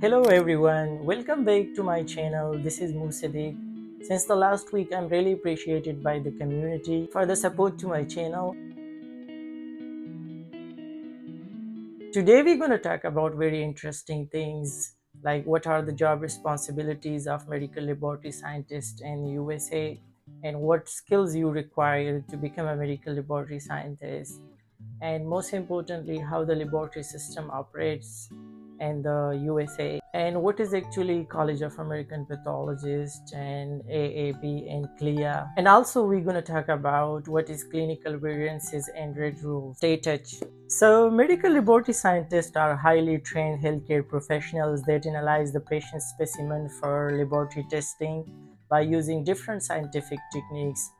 Hello everyone, welcome back to my channel. This is Musadiq. Since the last week, I'm really appreciated by the community for the support to my channel. Today we're going to talk about very interesting things like what are the job responsibilities of medical laboratory scientists in USA and what skills you require to become a medical laboratory scientist, and most importantly how the laboratory system operates in the USA, and what is actually College of American Pathologists and AABB and CLIA. And also we're going to talk about what is clinical variances and red rules. Stay touch. So medical laboratory scientists are highly trained healthcare professionals that analyze the patient's specimen for laboratory testing by using different scientific techniques,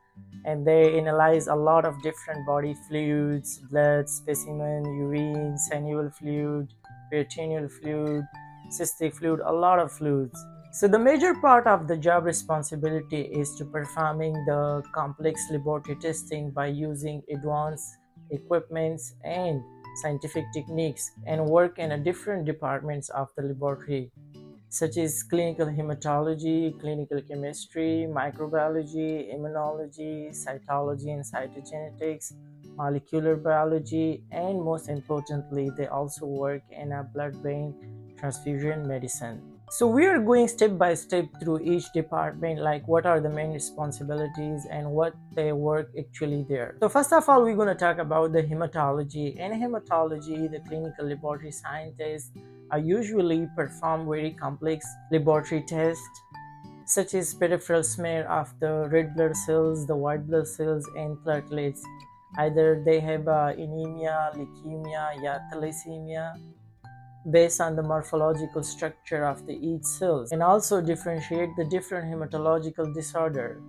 and they analyze a lot of different body fluids, blood, specimen, urine, synovial fluid, peritoneal fluid, cystic fluid, a lot of fluids. So the major part of the job responsibility is to performing the complex laboratory testing by using advanced equipments and scientific techniques, and work in different departments of the laboratory, such as clinical hematology, clinical chemistry, microbiology, immunology, cytology and cytogenetics, molecular biology, and most importantly, they also work in a blood bank transfusion medicine. So we are going step by step through each department, like what are the main responsibilities and what they work actually there. So first of all, we're going to talk about the hematology. In hematology, the clinical laboratory scientists are usually perform very complex laboratory tests such as peripheral smear of the red blood cells, the white blood cells, and platelets. Either they have anemia, leukemia, or thalassemia, based on the morphological structure of the each cells, and also differentiate the different hematological disorder.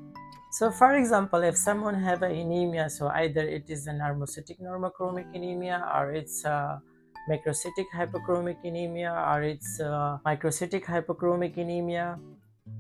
So for example, if someone have an anemia, so either it is an normocytic normochromic anemia, or it's a macrocytic hypochromic anemia, or it's a microcytic hypochromic anemia,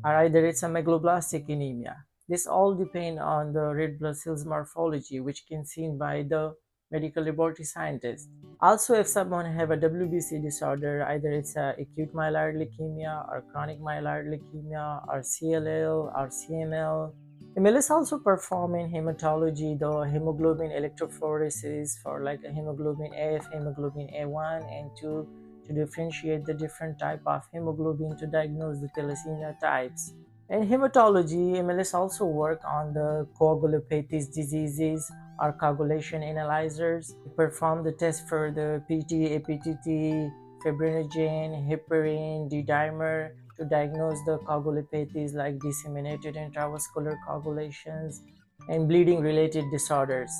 or either it's a megaloblastic anemia. This all depend on the red blood cells morphology, which can seen by the medical laboratory scientist. Also, if someone have a WBC disorder, either it's a acute myeloid leukemia or chronic myeloid leukemia or CLL or CML, MLS also perform in hematology the hemoglobin electrophoresis for like a hemoglobin F, hemoglobin A1 and 2 to differentiate the different type of hemoglobin to diagnose the thalassemia types. In hematology, MLS also work on the coagulopathies diseases or coagulation analyzers. They perform the test for the PT, APTT, fibrinogen, heparin, D-dimer to diagnose the coagulopathies like disseminated intravascular coagulations and bleeding related disorders.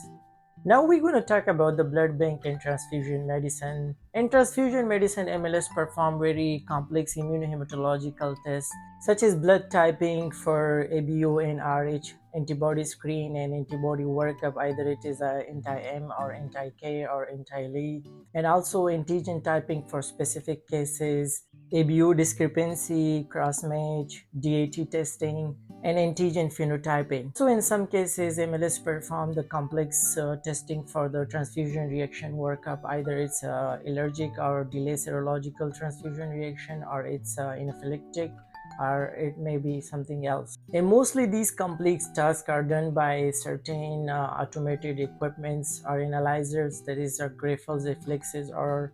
Now we're going to talk about the blood bank and transfusion medicine. In transfusion medicine, MLS perform very complex immunohematological tests such as blood typing for ABO and RH, antibody screen and antibody workup, either it is a anti-M or anti-K or anti-Li, and also antigen typing for specific cases, ABO discrepancy, cross-match, DAT testing, and antigen phenotyping. So in some cases, MLS perform the complex testing for the transfusion reaction workup, either it's allergic or delayed serological transfusion reaction, or it's anaphylactic, or it may be something else. And mostly these complex tasks are done by certain automated equipments or analyzers, that is Grifols, Reflexes, or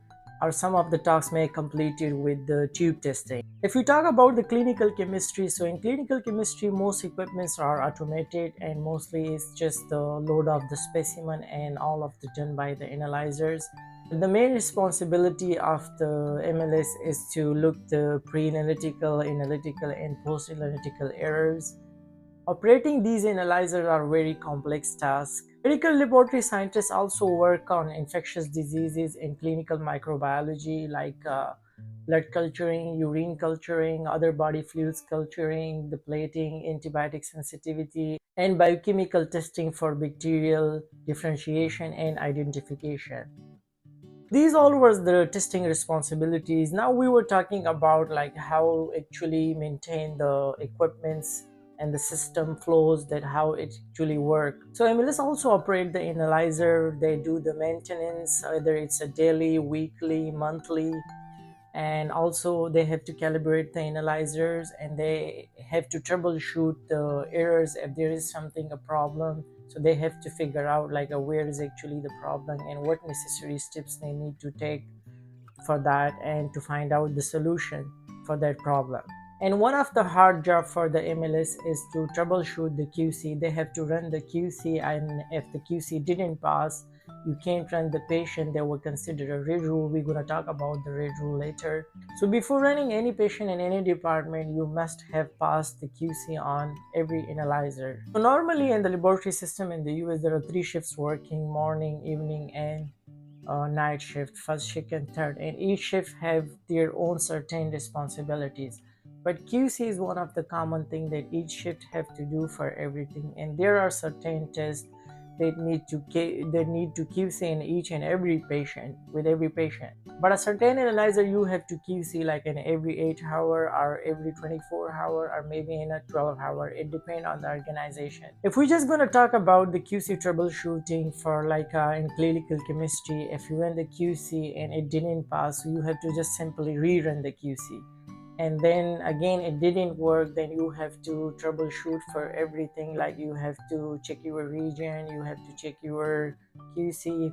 some of the tasks may completed with the tube testing. If we talk about the clinical chemistry, so in clinical chemistry, most equipments are automated and mostly it's just the load of the specimen and all of the done by the analyzers. The main responsibility of the MLS is to look the pre-analytical, analytical, and post-analytical errors. Operating these analyzers are very complex tasks. Medical laboratory scientists also work on infectious diseases in clinical microbiology like blood culturing, urine culturing, other body fluids culturing, the plating, antibiotic sensitivity, and biochemical testing for bacterial differentiation and identification. These all was the testing responsibilities. Now we were talking about like how actually maintain the equipments and the system flows, that how it actually work. So MLS also operate the analyzer. They do the maintenance, either it's a daily, weekly, monthly, and also they have to calibrate the analyzers, and they have to troubleshoot the errors if there is something a problem. So they have to figure out like where is actually the problem and what necessary steps they need to take for that, and to find out the solution for that problem. And one of the hard job for the MLS is to troubleshoot the QC. They have to run the QC, and if the QC didn't pass, you can't run the patient. They will consider a red rule. We're going to talk about the red rule later. So before running any patient in any department, you must have passed the QC on every analyzer. So normally in the laboratory system in the US, there are 3 shifts working: morning, evening, and night shift, first, second, third, and each shift have their own certain responsibilities. But QC is one of the common thing that each shift have to do for everything, and there are certain tests that need to QC in each and every patient with every patient. But a certain analyzer you have to QC like in every 8 hour or every 24 hour or maybe in a 12 hour. It depends on the organization. If we're just going to talk about the QC troubleshooting for like in clinical chemistry, if you run the QC and it didn't pass, you have to just simply rerun the QC, and then again it didn't work, then you have to troubleshoot for everything. Like you have to check your region, you have to check your QC,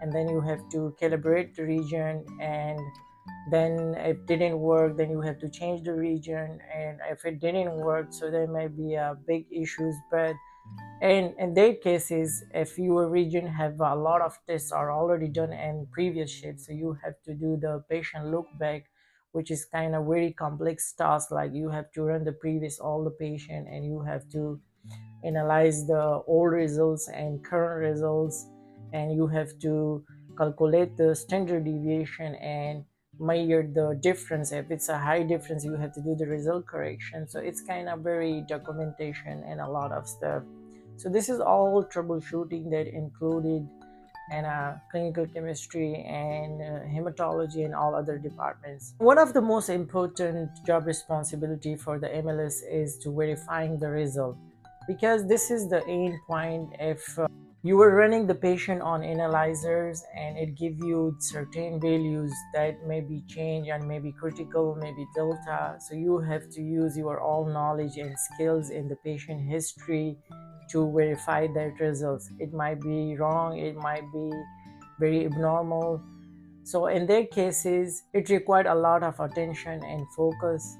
and then you have to calibrate the region, and then if it didn't work, then you have to change the region. And if it didn't work, so there may be big issues. But in their cases, if your region have a lot of tests are already done in previous shifts, so you have to do the patient look back, which is kind of very complex task. Like you have to run the previous all the patient, and you have to analyze the old results and current results, and you have to calculate the standard deviation and measure the difference. If it's a high difference, you have to do the result correction. So it's kind of very documentation and a lot of stuff. So this is all troubleshooting that included in clinical chemistry and hematology and all other departments. One of the most important job responsibility for the MLS is to verifying the result, because this is the end point. If you were running the patient on analyzers and it give you certain values that may be changed and may be critical, maybe delta, so you have to use your all knowledge and skills in the patient history to verify that results. It might be wrong, it might be very abnormal. So in their cases, it required a lot of attention and focus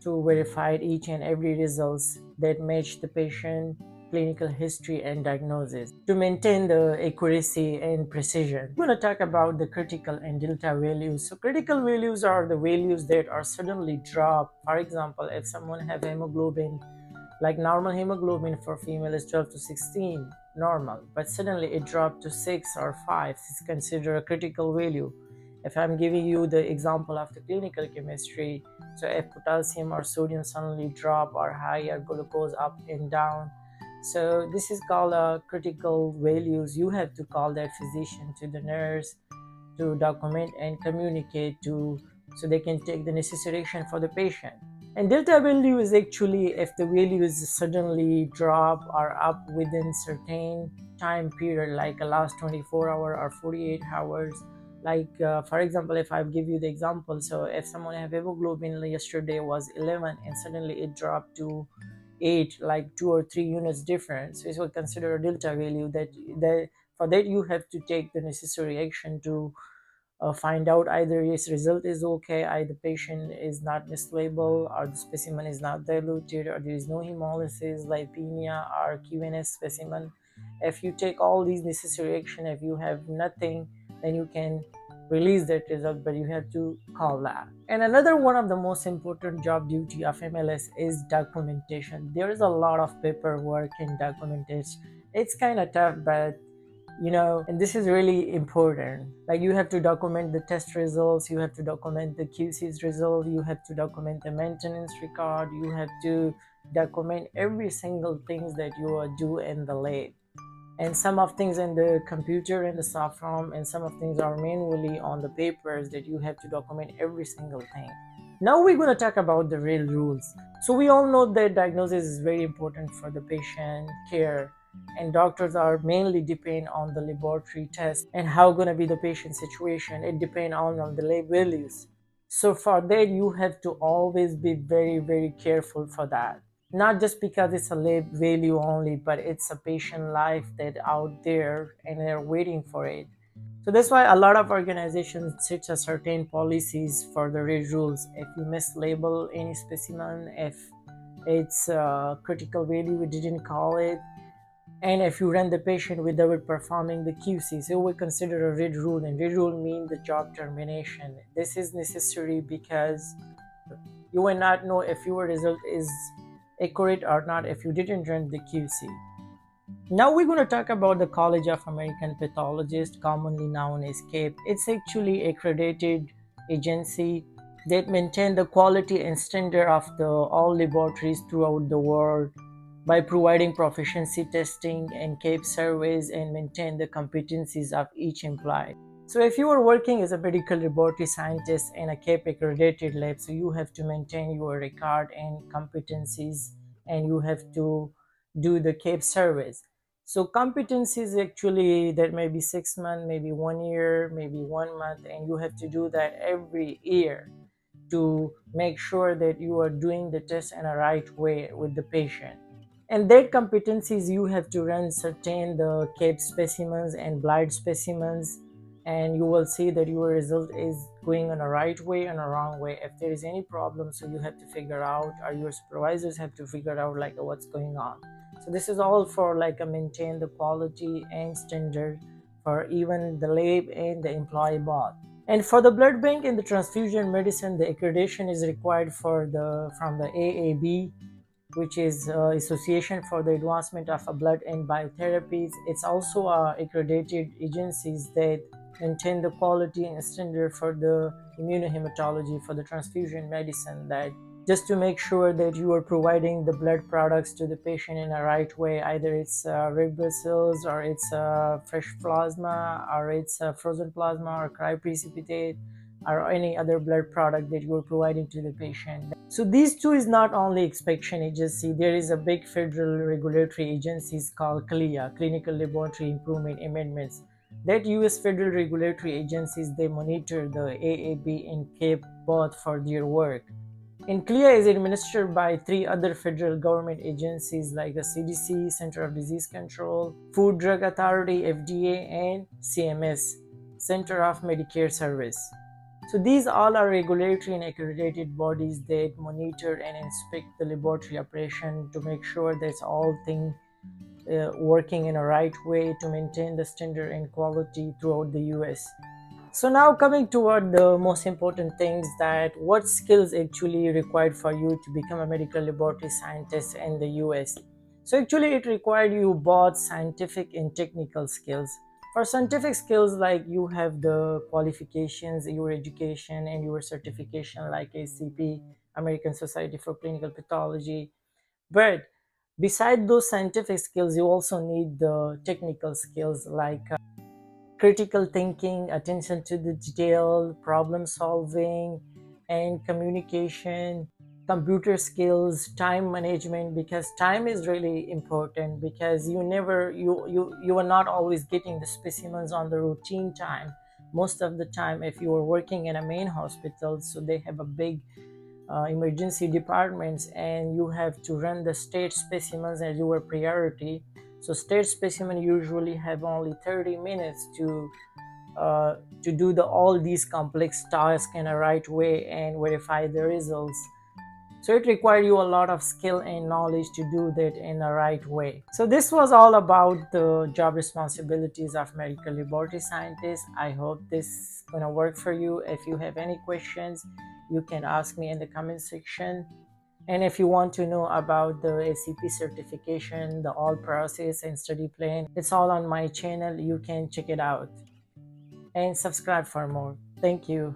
to verify each and every results that match the patient clinical history and diagnosis to maintain the accuracy and precision. We're going to talk about the critical and delta values. So critical values are the values that are suddenly dropped. For example, if someone have hemoglobin, like normal hemoglobin for female is 12 to 16 normal, but suddenly it dropped to 6 or 5, it's considered a critical value. If I'm giving you the example of the clinical chemistry, so if potassium or sodium suddenly drop or high or glucose up and down, so this is called critical values. You have to call that physician to the nurse to document and communicate to, so they can take the necessary action for the patient. And delta value is actually if the values suddenly drop or up within certain time period, like a last 24 hour or 48 hours. Like for example, if I give you the example, so if someone have hemoglobin yesterday was 11 and suddenly it dropped to 8, like 2 or 3 units difference, so it will consider a delta value. That for that you have to take the necessary action to find out either his result is okay, either patient is not mislabeled, or the specimen is not diluted, or there is no hemolysis, lipemia, or QNS specimen. If you take all these necessary action, if you have nothing, then you can release that result, but you have to call that. And another one of the most important job duty of MLS is documentation. There is a lot of paperwork and documentation. It's kind of tough, but and this is really important. Like you have to document the test results, you have to document the QC's result, you have to document the maintenance record, you have to document every single things that you are do in the lab. And some of things in the computer and the software, and some of things are manually on the papers that you have to document every single thing. Now we're going to talk about the real rules. So we all know that diagnosis is very important for the patient care, and doctors are mainly depend on the laboratory test and how going to be the patient situation. It depends on the lab values. So for that, you have to always be very, very careful for that. Not just because it's a lab value only, but it's a patient life that out there and they're waiting for it. So that's why a lot of organizations set a certain policies for the red rules. If you mislabel any specimen, if it's critical value, we didn't call it, and if you run the patient without performing the QC, so we consider a red rule, and red rule means the job termination. This is necessary because you will not know if your result is accurate or not if you didn't run the QC. Now we're going to talk about the College of American Pathologists, commonly known as CAP. It's actually accredited agency that maintain the quality and standard of the all laboratories throughout the world by providing proficiency testing and CAP surveys and maintain the competencies of each employee. So if you are working as a medical laboratory scientist in a CAP accredited lab, so you have to maintain your record and competencies, and you have to do the CAP surveys. So competencies actually that may be 6 months, maybe 1 year, maybe 1 month, and you have to do that every year to make sure that you are doing the test in a right way with the patient. And that competencies, you have to run certain the CAP specimens and blood specimens, and you will see that your result is going on a right way and a wrong way. If there is any problem, so you have to figure out, or your supervisors have to figure out like what's going on. So this is all for like a maintain the quality and standard for even the lab and the employee both. And for the blood bank and the transfusion medicine, the accreditation is required for the from the AAB, which is Association for the Advancement of Blood and Biotherapies. It's also accredited agencies that maintain the quality and standard for the immunohematology, for the transfusion medicine, that just to make sure that you are providing the blood products to the patient in a right way. Either it's red blood cells, or it's fresh plasma, or it's frozen plasma, or cryoprecipitate, or any other blood product that you are providing to the patient. So these two is not only inspection agency. There is a big federal regulatory agencies called CLIA, Clinical Laboratory Improvement Amendments. That US federal regulatory agencies, they monitor the AAB and CAP both for their work. And CLIA is administered by 3 other federal government agencies like the CDC, Center of Disease Control, Food Drug Authority, FDA, and CMS, Center of Medicare Service. So these all are regulatory and accredited bodies that monitor and inspect the laboratory operation to make sure that's all things working in a right way to maintain the standard and quality throughout the US. So now coming toward the most important things, that what skills actually required for you to become a medical laboratory scientist in the US. So actually it required you both scientific and technical skills. For scientific skills, like you have the qualifications, your education and your certification like ASCP, American Society for Clinical Pathology. But beside those scientific skills, you also need the technical skills like critical thinking, attention to the detail, problem solving, and communication, computer skills, time management, because time is really important, because you are not always getting the specimens on the routine time. Most of the time, if you are working in a main hospital, so they have a big emergency departments, and you have to run the state specimens as your priority. So state specimen usually have only 30 minutes to do all these complex tasks in a right way and verify the results. So it requires you a lot of skill and knowledge to do that in a right way. So this was all about the job responsibilities of medical laboratory scientists. I hope this is gonna work for you. If you have any questions, you can ask me in the comment section. And if you want to know about the ASCP certification, the all process and study plan, it's all on my channel. You can check it out and subscribe for more. Thank you.